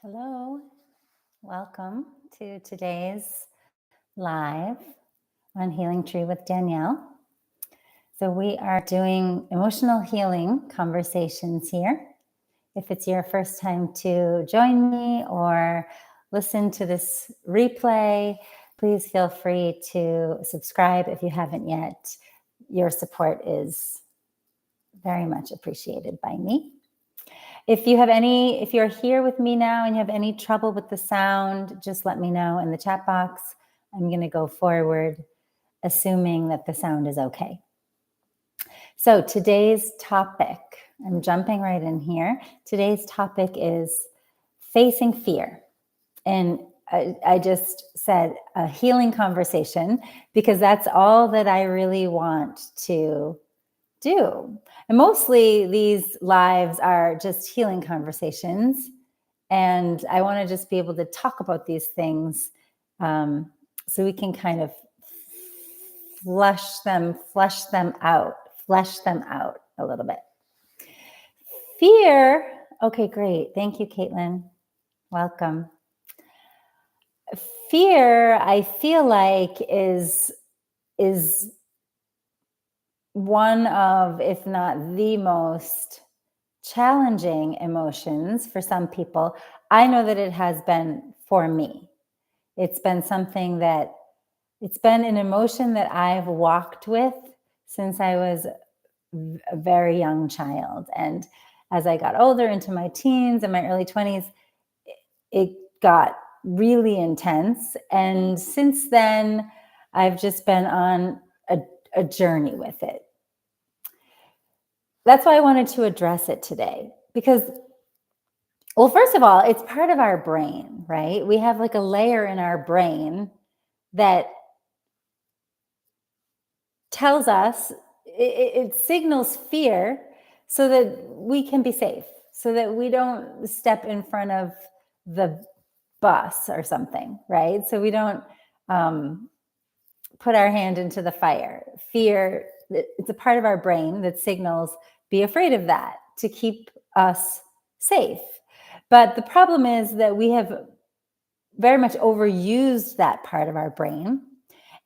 Hello, welcome to today's live on Healing Tree with Danielle. So, we are doing emotional healing conversations here. If it's your first time to join me or listen to this replay, please feel free to subscribe if you haven't yet. Your support is very much appreciated by me. If you're here with me now and you have any trouble with the sound, just let me know in the chat box. I'm going to go forward, assuming that the sound is okay. So today's topic, I'm jumping right in here. Today's topic is facing fear. And I just said a healing conversation because that's all that I really want to do. And mostly these lives are just healing conversations. And I want to just be able to talk about these things so we can kind of flesh them out a little bit. Fear. Okay, great. Thank you, Caitlin. Welcome. Fear, I feel like, is one of, if not the most challenging emotions for some people. I know that it has been for me. It's been an emotion that I've walked with since I was a very young child. And as I got older into my teens and my early 20s, it got really intense. And since then, I've just been on a journey with it. That's why I wanted to address it today, because, well, first of all, it's part of our brain, right? We have like a layer in our brain that tells us, it signals fear so that we can be safe, so that we don't step in front of the bus or something, right? So we don't put our hand into the fire. Fear, it's a part of our brain that signals, be afraid of that, to keep us safe. But the problem is that we have very much overused that part of our brain.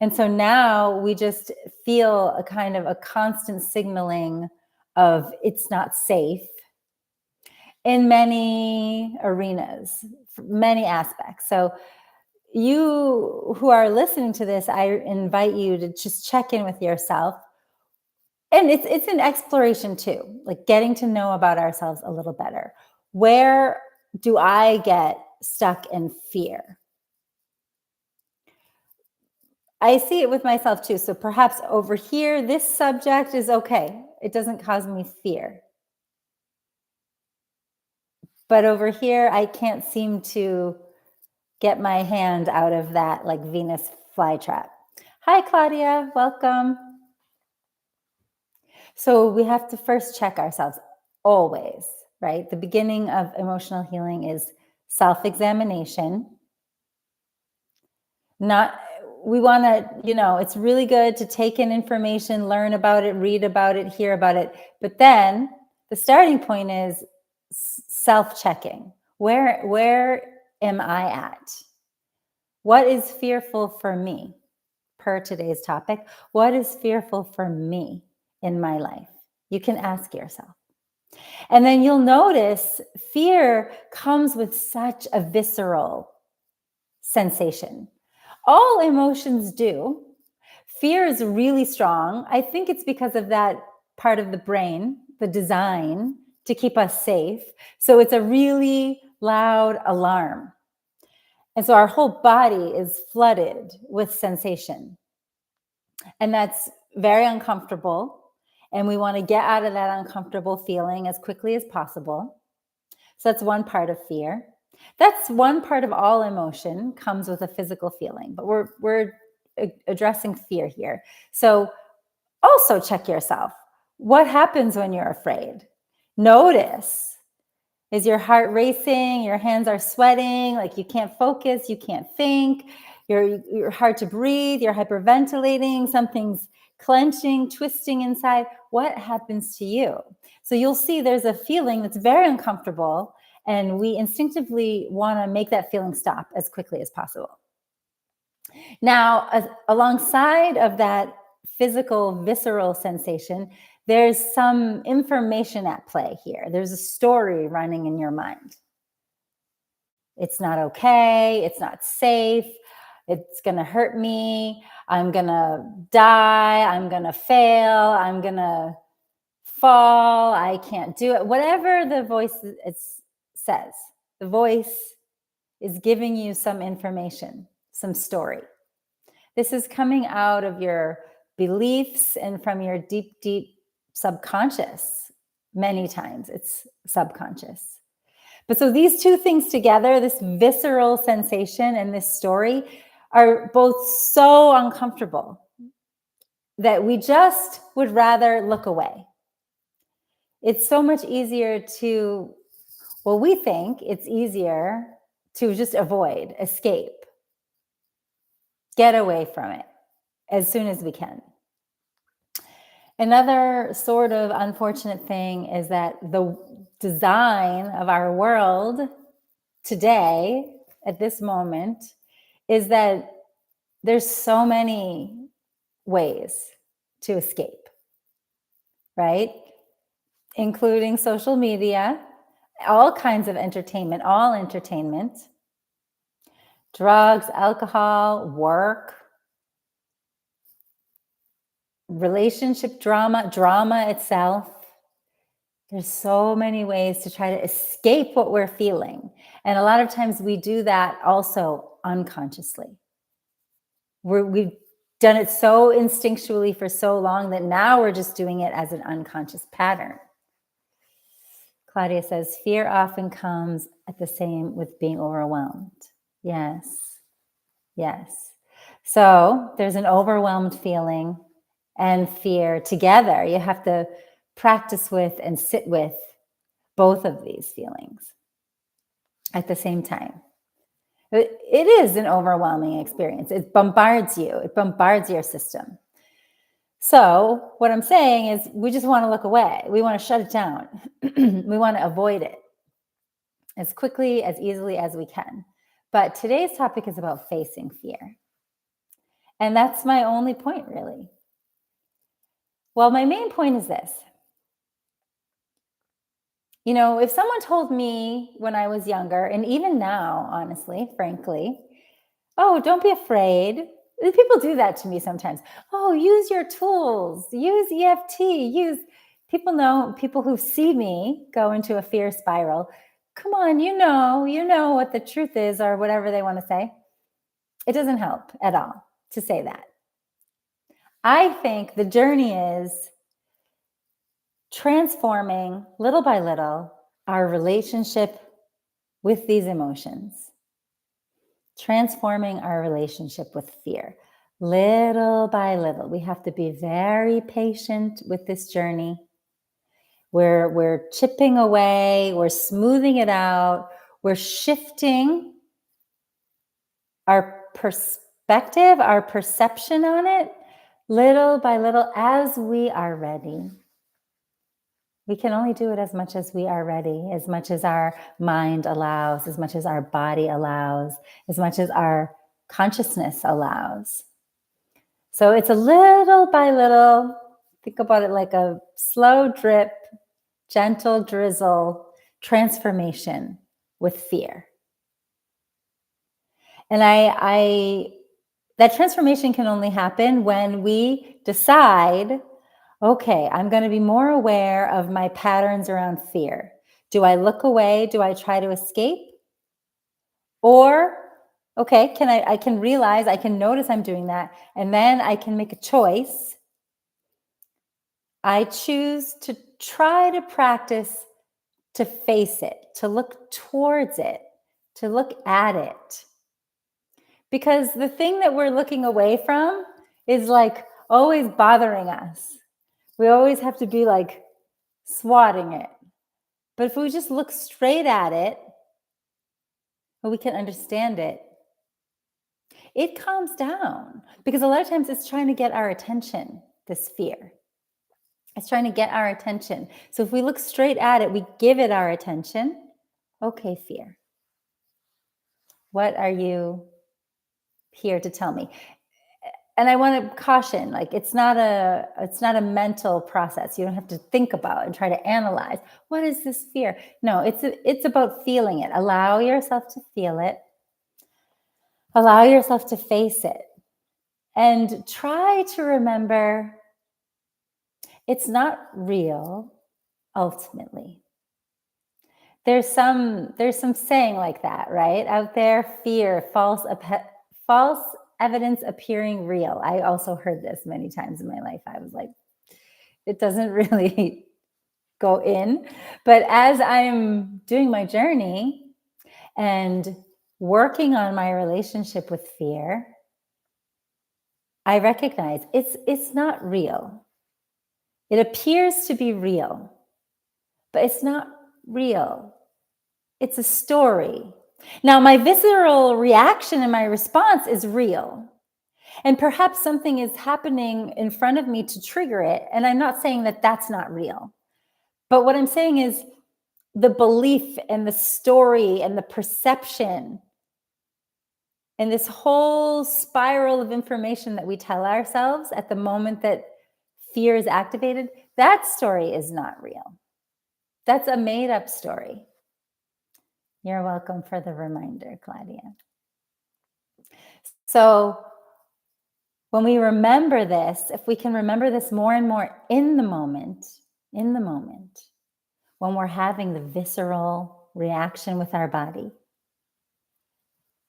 And so now we just feel a kind of a constant signaling of it's not safe in many arenas, many aspects. So you who are listening to this, I invite you to just check in with yourself. And it's an exploration too, like getting to know about ourselves a little better. Where do I get stuck in fear? I see it with myself too. So perhaps over here, this subject is okay. It doesn't cause me fear. But over here, I can't seem to get my hand out of that like Venus flytrap. Hi, Claudia. Welcome. So we have to first check ourselves always, right? The beginning of emotional healing is self-examination. We want to, it's really good to take in information, learn about it, read about it, hear about it. But then the starting point is self-checking. Where am I at? What is fearful for me? Per today's topic, what is fearful for me in my life? You can ask yourself. And then you'll notice fear comes with such a visceral sensation. All emotions do. Fear is really strong. I think it's because of that part of the brain, the design to keep us safe. So it's a really loud alarm. And so our whole body is flooded with sensation. And that's very uncomfortable. And we want to get out of that uncomfortable feeling as quickly as possible. So that's one part of fear. That's one part of all emotion, comes with a physical feeling. But we're addressing fear here. So also check yourself. What happens when you're afraid? Notice. Is your heart racing? Your hands are sweating, like you can't focus, you can't think, you're hard to breathe, you're hyperventilating, something's clenching, twisting inside. What happens to you? So you'll see there's a feeling that's very uncomfortable, And we instinctively want to make that feeling stop as quickly as possible. Now, alongside of that physical, visceral sensation, there's some information at play here. There's a story running in your mind. It's not okay. It's not safe. It's going to hurt me. I'm going to die. I'm going to fail. I'm going to fall. I can't do it. Whatever the voice says, the voice is giving you some information, some story. This is coming out of your beliefs and from your deep, deep subconscious. Many times it's subconscious. But so these two things together, this visceral sensation and this story, are both so uncomfortable that we just would rather look away. It's so much easier to, well, we think it's easier to just avoid, escape, get away from it as soon as we can. Another sort of unfortunate thing is that the design of our world today, at this moment, is that there's so many ways to escape, right? Including social media, all kinds of entertainment, all entertainment, drugs, alcohol, work, relationship drama itself. There's so many ways to try to escape what we're feeling. And a lot of times we do that also unconsciously. We've done it so instinctually for so long that now we're just doing it as an unconscious pattern. Claudia says, fear often comes at the same with being overwhelmed. Yes. Yes. So there's an overwhelmed feeling and fear together. You have to practice with and sit with both of these feelings at the same time. It is an overwhelming experience. It bombards you. It bombards your system. So what I'm saying is we just want to look away. We want to shut it down. We want to avoid it as quickly, as easily as we can. But today's topic is about facing fear. And that's my only point, really. Well, my main point is this. You know, if someone told me when I was younger, and even now, honestly, frankly, oh, don't be afraid. People do that to me sometimes. Oh, use your tools, use EFT, people who see me go into a fear spiral. Come on, you know what the truth is, or whatever they want to say. It doesn't help at all to say that. I think the journey is transforming little by little our relationship with these emotions, transforming our relationship with fear, little by little. We have to be very patient with this journey. We're chipping away, we're smoothing it out, we're shifting our perspective, our perception on it, little by little as we are ready. We can only do it as much as we are ready, as much as our mind allows, as much as our body allows, as much as our consciousness allows. So it's a little by little, think about it like a slow drip, gentle drizzle transformation with fear. And that transformation can only happen when we decide, okay, I'm going to be more aware of my patterns around fear. Do I look away? Do I try to escape? Or, okay, I can realize, I can notice I'm doing that, and then I can make a choice. I choose to try to practice to face it, to look towards it, to look at it. Because the thing that we're looking away from is like always bothering us. We always have to be like swatting it. But if we just look straight at it, or we can understand it, it calms down. Because a lot of times it's trying to get our attention, this fear. It's trying to get our attention. So if we look straight at it, we give it our attention, Okay, fear. What are you here to tell me? And I want to caution, like it's not a mental process. You don't have to think about and try to analyze what is this fear. No, it's about feeling it. Allow yourself to feel it. Allow yourself to face it. And try to remember it's not real ultimately. There's some saying like that, right? Out there, fear, false evidence appearing real. I also heard this many times in my life. I was like, it doesn't really go in. But as I'm doing my journey and working on my relationship with fear, I recognize it's not real. It appears to be real, but it's not real. It's a story. Now, my visceral reaction and my response is real. And perhaps something is happening in front of me to trigger it. And I'm not saying that that's not real. But what I'm saying is the belief and the story and the perception and this whole spiral of information that we tell ourselves at the moment that fear is activated, that story is not real. That's a made up story. You're welcome for the reminder, Claudia. So when we remember this, if we can remember this more and more in the moment, when we're having the visceral reaction with our body,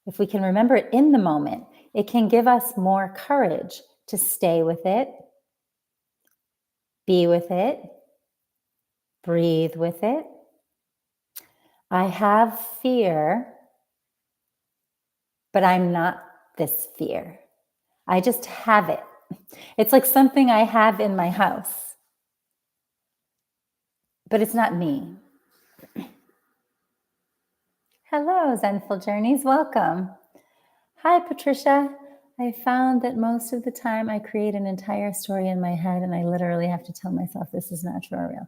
if we can remember it in the moment, it can give us more courage to stay with it, be with it, breathe with it. I have fear, but I'm not this fear. I just have it. It's like something I have in my house, but it's not me. Hello, Zenful Journeys. Welcome. Hi, Patricia. I found that most of the time I create an entire story in my head and I literally have to tell myself this is not true or real.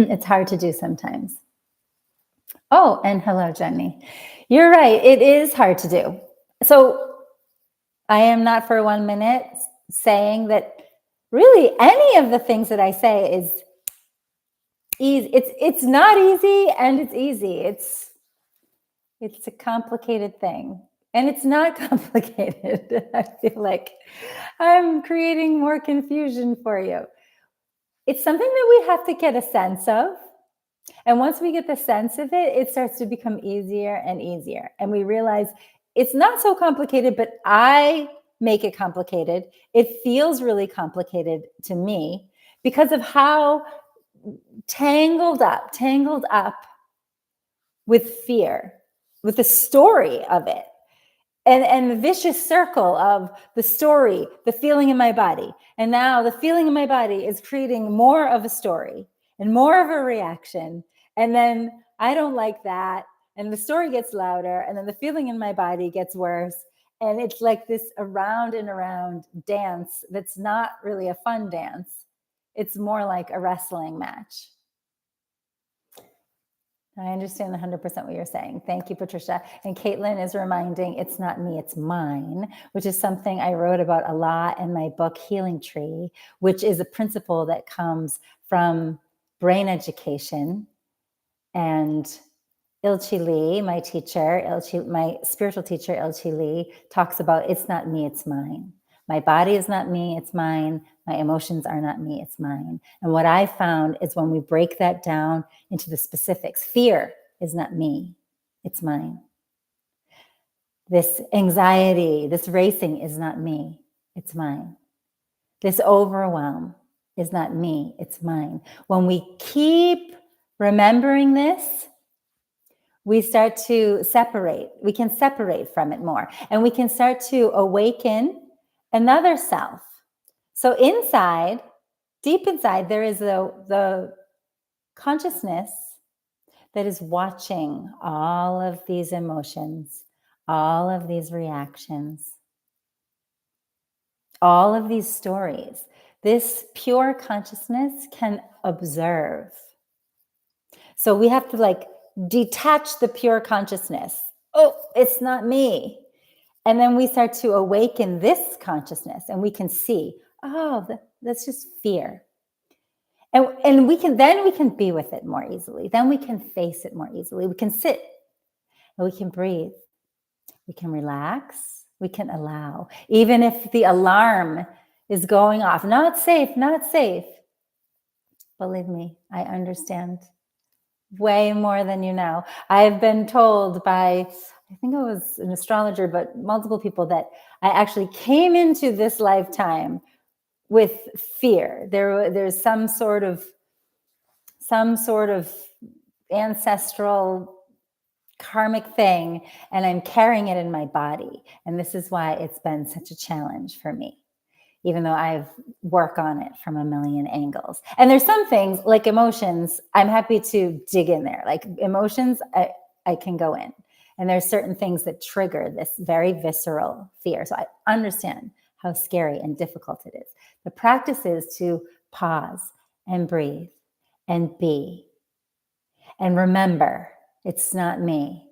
It's hard to do sometimes. Oh, and hello, Jenny. You're right. It is hard to do. So I am not for 1 minute saying that really any of the things that I say is easy. It's not easy and it's easy. It's a complicated thing. And it's not complicated. I feel like I'm creating more confusion for you. It's something that we have to get a sense of. And once we get the sense of it, it starts to become easier and easier. And we realize it's not so complicated, but I make it complicated. It feels really complicated to me because of how tangled up with fear, with the story of it. And the vicious circle of the story, the feeling in my body. And now the feeling in my body is creating more of a story and more of a reaction. And then I don't like that. And the story gets louder. And then the feeling in my body gets worse. And it's like this around and around dance that's not really a fun dance. It's more like a wrestling match. I understand 100% what you're saying. Thank you, Patricia. And Caitlin is reminding it's not me, it's mine, which is something I wrote about a lot in my book, Healing Tree, which is a principle that comes from brain education. And Ilchi Lee, my teacher, my spiritual teacher, Ilchi Lee, talks about it's not me, it's mine. My body is not me, it's mine. My emotions are not me, it's mine. And what I found is when we break that down into the specifics, fear is not me, it's mine. This anxiety, this racing is not me, it's mine. This overwhelm is not me, it's mine. When we keep remembering this, we start to separate. We can separate from it more. And we can start to awaken another self. So inside, deep inside, there is the consciousness that is watching all of these emotions, all of these reactions, all of these stories. This pure consciousness can observe. So we have to detach the pure consciousness. Oh, it's not me. And then we start to awaken this consciousness and we can see, oh, that's just fear. And we can be with it more easily. Then we can face it more easily. We can sit and we can breathe. We can relax. We can allow. Even if the alarm is going off, not safe, not safe. Believe me, I understand way more than you know. I've been told by, I think it was an astrologer, but multiple people, that I actually came into this lifetime with fear. There's some sort of ancestral karmic thing, and I'm carrying it in my body. And this is why it's been such a challenge for me, even though I've worked on it from a million angles. And there's some things like emotions, I'm happy to dig in there. Like emotions, I can go in. And there's certain things that trigger this very visceral fear. So I understand how scary and difficult it is. The practice is to pause and breathe and be. And remember, it's not me.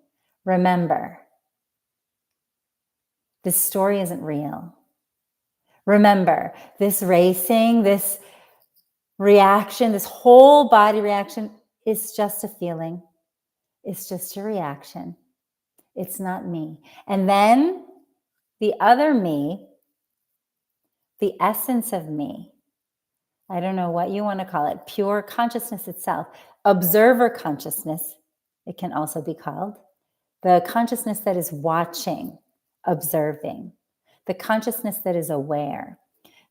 Remember, this story isn't real. Remember, this racing, this reaction, this whole body reaction is just a feeling. It's just a reaction. It's not me. And then the other me, the essence of me, I don't know what you want to call it, pure consciousness itself, observer consciousness, it can also be called, the consciousness that is watching, observing, the consciousness that is aware.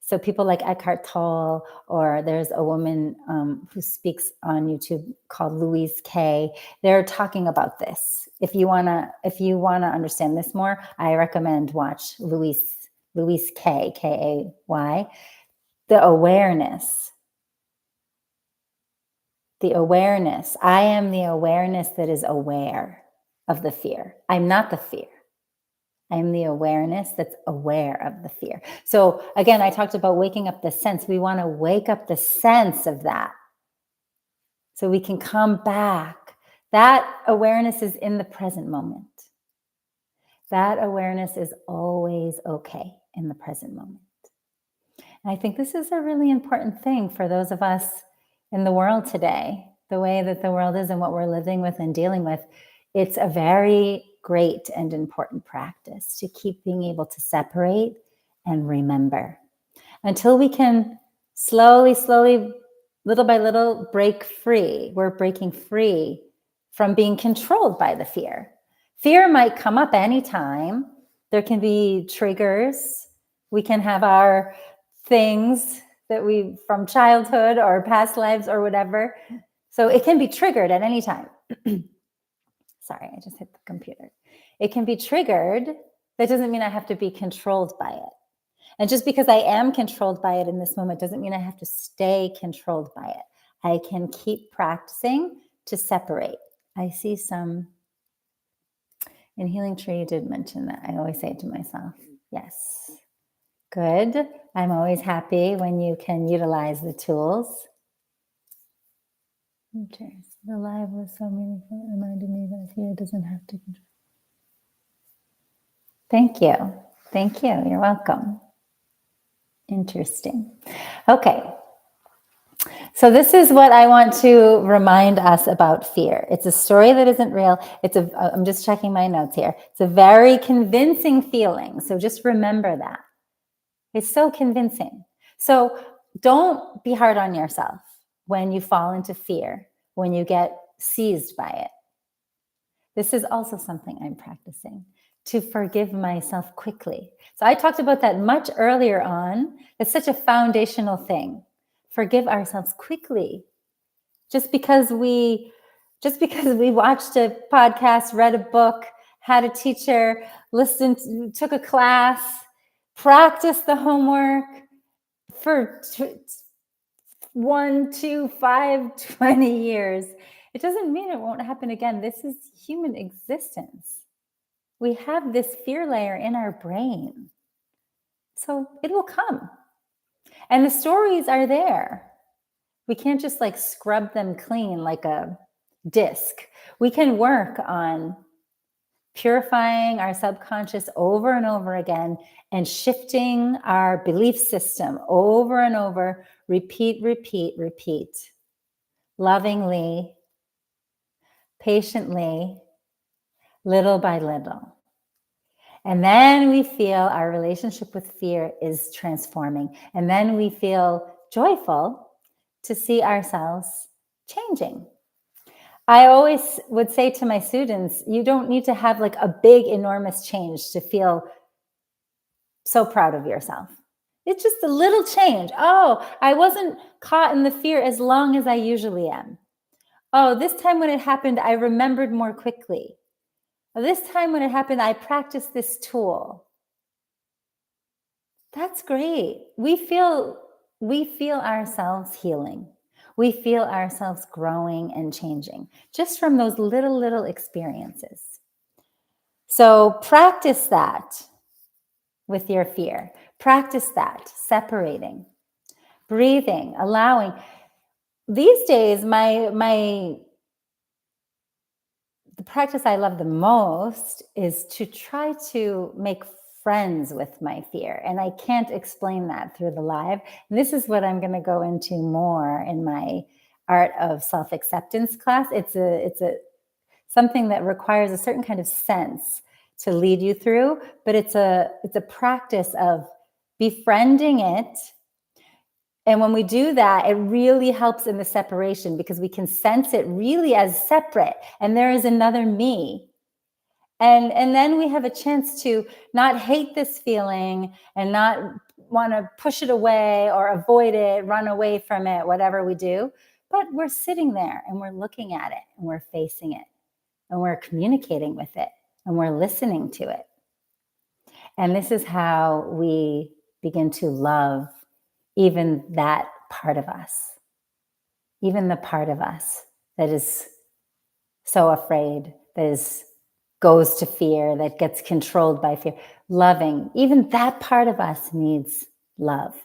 So people like Eckhart Tolle, or there's a woman who speaks on YouTube called Louise Kay. They're talking about this. If you wanna understand this more, I recommend watch Louise Kay, Kay. The awareness. The awareness. I am the awareness that is aware of the fear. I'm not the fear. I'm the awareness that's aware of the fear. So again, I talked about waking up the sense. We want to wake up the sense of that so we can come back. That awareness is in the present moment. That awareness is always okay in the present moment. And I think this is a really important thing for those of us in the world today, the way that the world is and what we're living with and dealing with. It's a very great and important practice to keep being able to separate and remember until we can slowly, little by little, break free. We're breaking free from being controlled by the fear. Fear might come up anytime. There can be triggers. We can have our things that we, from childhood or past lives or whatever. So it can be triggered at any time. Sorry, I just hit the computer. It can be triggered. That doesn't mean I have to be controlled by it. And just because I am controlled by it in this moment doesn't mean I have to stay controlled by it. I can keep practicing to separate. I see some, in Healing Tree, you did mention that. I always say it to myself. Yes. Good. I'm always happy when you can utilize the tools. The live was so meaningful. It reminded me that fear doesn't have to control. Thank you. Thank you. You're welcome. Interesting. Okay. So this is what I want to remind us about fear. It's a story that isn't real. I'm just checking my notes here. It's a very convincing feeling. So just remember that. It's so convincing. So don't be hard on yourself when you fall into fear, when you get seized by it. This is also something I'm practicing, to forgive myself quickly. So I talked about that much earlier on. It's such a foundational thing. Forgive ourselves quickly. Just because we watched a podcast, read a book, had a teacher, listened, took a class, practiced the homework for 1, 2, 5, 20 years. It doesn't mean it won't happen again. This is human existence. We have this fear layer in our brain. So it will come. And the stories are there. We can't just like scrub them clean like a disc. We can work on purifying our subconscious over and over again and shifting our belief system over and over. Repeat, repeat, repeat. Lovingly, patiently, little by little. And then we feel our relationship with fear is transforming. And then we feel joyful to see ourselves changing. I always would say to my students, you don't need to have like a big, enormous change to feel so proud of yourself. It's just a little change. Oh, I wasn't caught in the fear as long as I usually am. Oh, this time when it happened, I remembered more quickly. This time when it happened, I practiced this tool. That's great. We feel ourselves healing. We feel ourselves growing and changing just from those little experiences. So practice that with your fear. Practice that, separating, breathing, allowing. These days, the practice I love the most is to try to make friends with my fear. And I can't explain that through the live. And this is what I'm going to go into more in my Art of Self-Acceptance class. It's a something that requires a certain kind of sense to lead you through, but it's a practice of befriending it. And when we do that, it really helps in the separation because we can sense it really as separate. And there is another me. And then we have a chance to not hate this feeling and not want to push it away or avoid it, run away from it, whatever we do. But we're sitting there and we're looking at it and we're facing it and we're communicating with it and we're listening to it. And this is how we begin to love even that part of us, even the part of us that is so afraid, that goes to fear, that gets controlled by fear. Loving, even that part of us needs love.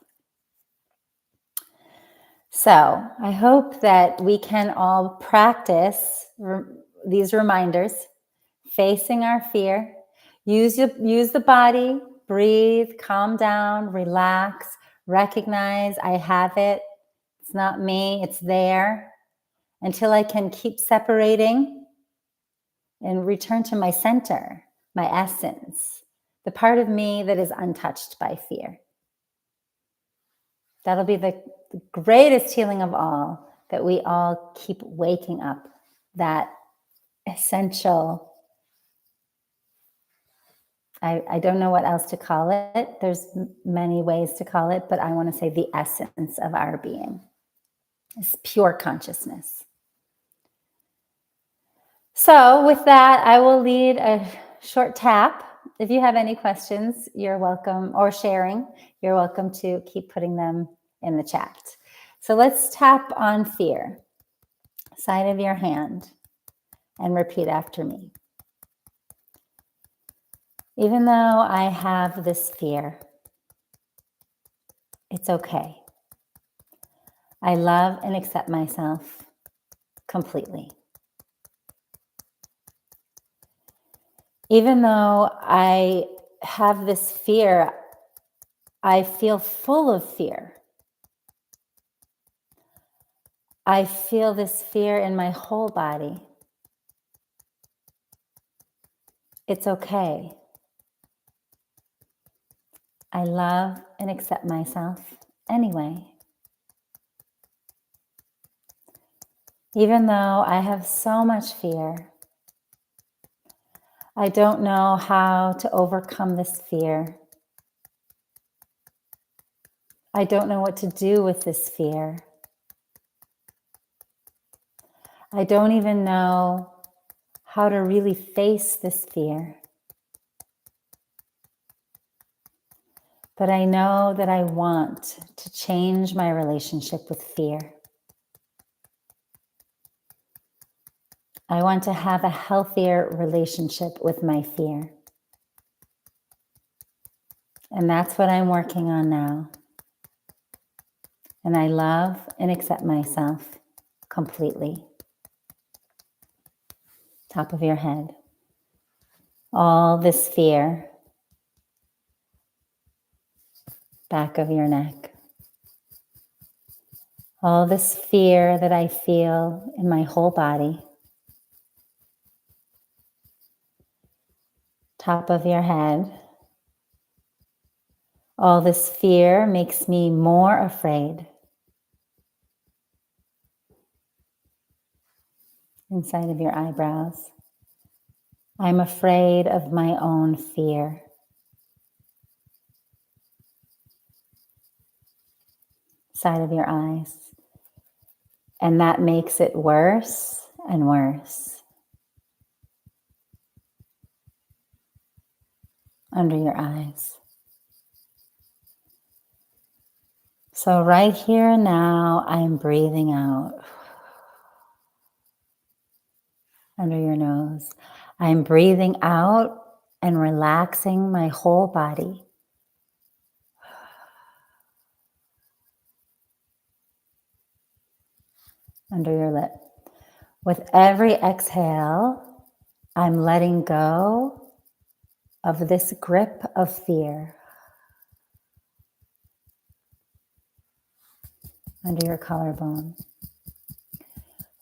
So I hope that we can all practice these reminders, facing our fear. Use the body, breathe, calm down, relax, recognize I have it. It's not me, it's there. Until I can keep separating and return to my center, my essence, the part of me that is untouched by fear. That'll be the greatest healing of all, that we all keep waking up that essential. I don't know what else to call it. There's many ways to call it, but I want to say the essence of our being is pure consciousness. So with that, I will lead a short tap. If you have any questions, you're welcome, or sharing, you're welcome to keep putting them in the chat. So let's tap on fear, side of your hand, and repeat after me. Even though I have this fear, it's okay. I love and accept myself completely. Even though I have this fear, I feel full of fear. I feel this fear in my whole body. It's okay. I love and accept myself anyway. Even though I have so much fear, I don't know how to overcome this fear. I don't know what to do with this fear. I don't even know how to really face this fear. But I know that I want to change my relationship with fear. I want to have a healthier relationship with my fear. And that's what I'm working on now. And I love and accept myself completely. top of your head. All this fear, back of your neck. All this fear that I feel in my whole body. Top of your head. All this fear makes me more afraid. Inside of your eyebrows. I'm afraid of my own fear. Side of your eyes. And that makes it worse and worse. Under your eyes. So right here and now, I'm breathing out. Under your nose. I'm breathing out and relaxing my whole body. Under your lip. With every exhale, I'm letting go of this grip of fear. Under your collarbone.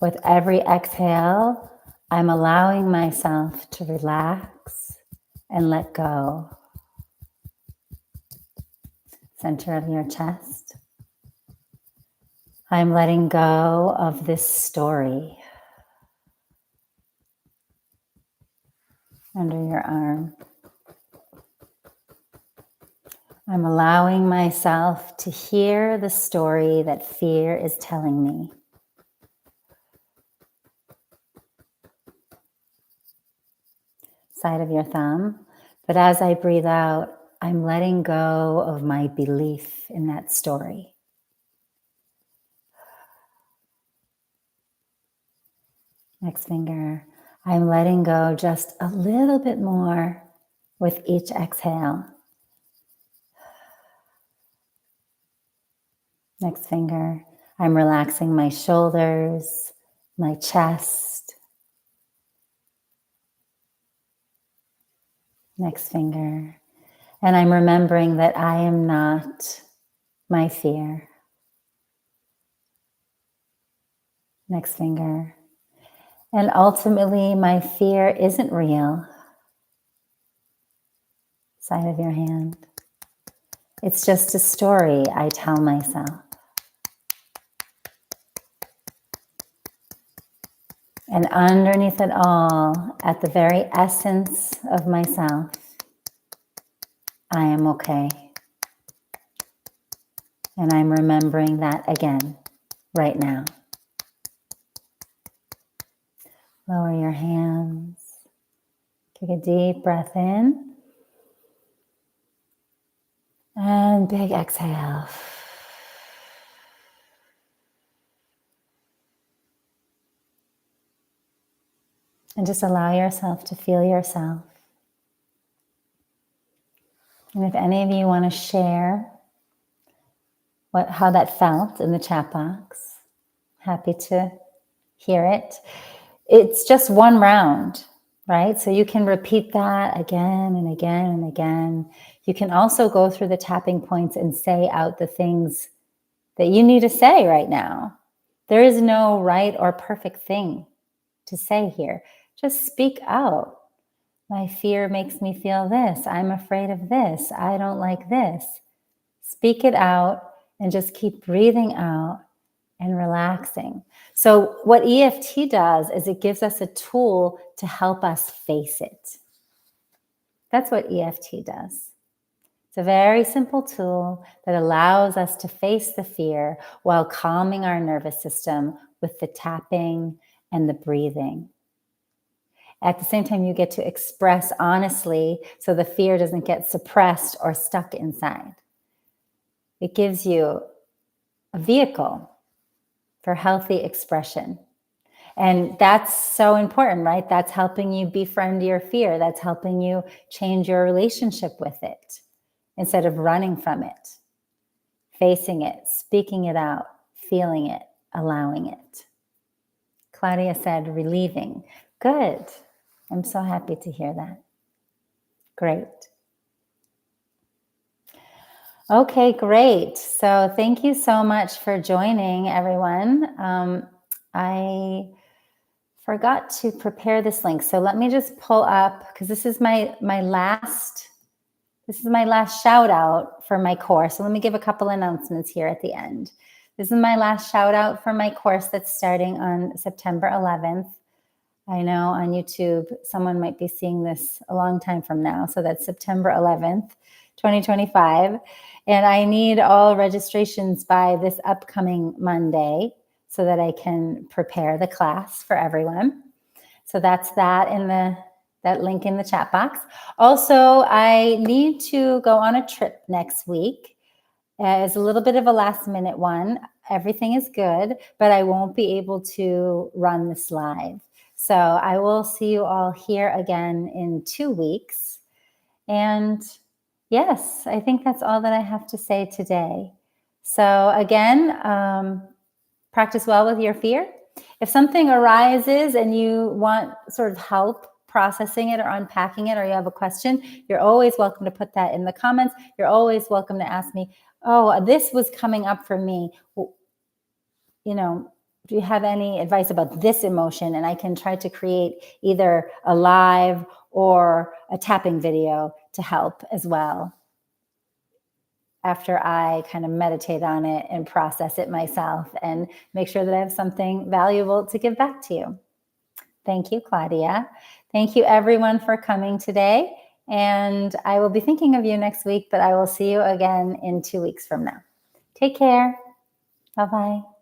With every exhale, I'm allowing myself to relax and let go. Center of your chest. I'm letting go of this story. Under your arm. I'm allowing myself to hear the story that fear is telling me. Side of your thumb. But as I breathe out, I'm letting go of my belief in that story. Next finger. I'm letting go just a little bit more with each exhale. Next finger. I'm relaxing my shoulders, my chest. Next finger. And I'm remembering that I am not my fear. Next finger. And ultimately, my fear isn't real. Side of your hand. It's just a story I tell myself. And underneath it all, at the very essence of myself, I am okay. And I'm remembering that again, right now. Lower your hands. Take a deep breath in. And big exhale. And just allow yourself to feel yourself. And if any of you want to share how that felt in the chat box, happy to hear it. It's just one round, right? So you can repeat that again and again and again. You can also go through the tapping points and say out the things that you need to say right now. There is no right or perfect thing to say here. Just speak out. My fear makes me feel this. I'm afraid of this. I don't like this. Speak it out and just keep breathing out and relaxing. So what EFT does is it gives us a tool to help us face it. That's what EFT does. It's a very simple tool that allows us to face the fear while calming our nervous system with the tapping and the breathing. At the same time, you get to express honestly so the fear doesn't get suppressed or stuck inside. It gives you a vehicle for healthy expression. And that's so important, right? That's helping you befriend your fear. That's helping you change your relationship with it instead of running from it, facing it, speaking it out, feeling it, allowing it. Claudia said, relieving. Good. I'm so happy to hear that. Great. Okay, great. So thank you so much for joining, everyone. I forgot to prepare this link. So let me just pull up, because this is my last shout out for my course. So let me give a couple announcements here at the end. This is my last shout out for my course that's starting on September 11th. I know on YouTube, someone might be seeing this a long time from now. So that's September 11th, 2025. And I need all registrations by this upcoming Monday so that I can prepare the class for everyone. So that's that that link in the chat box. Also, I need to go on a trip next week. It's a little bit of a last minute one. Everything is good, but I won't be able to run this live. So I will see you all here again in 2 weeks. And yes, I think that's all that I have to say today. So again, practice well with your fear. If something arises and you want sort of help processing it or unpacking it, or you have a question, you're always welcome to put that in the comments. You're always welcome to ask me, oh, this was coming up for me. You know, do you have any advice about this emotion? And I can try to create either a live or a tapping video to help as well, after I kind of meditate on it and process it myself and make sure that I have something valuable to give back to you. Thank you, Claudia. Thank you, everyone, for coming today. And I will be thinking of you next week, but I will see you again in 2 weeks from now. Take care. Bye-bye.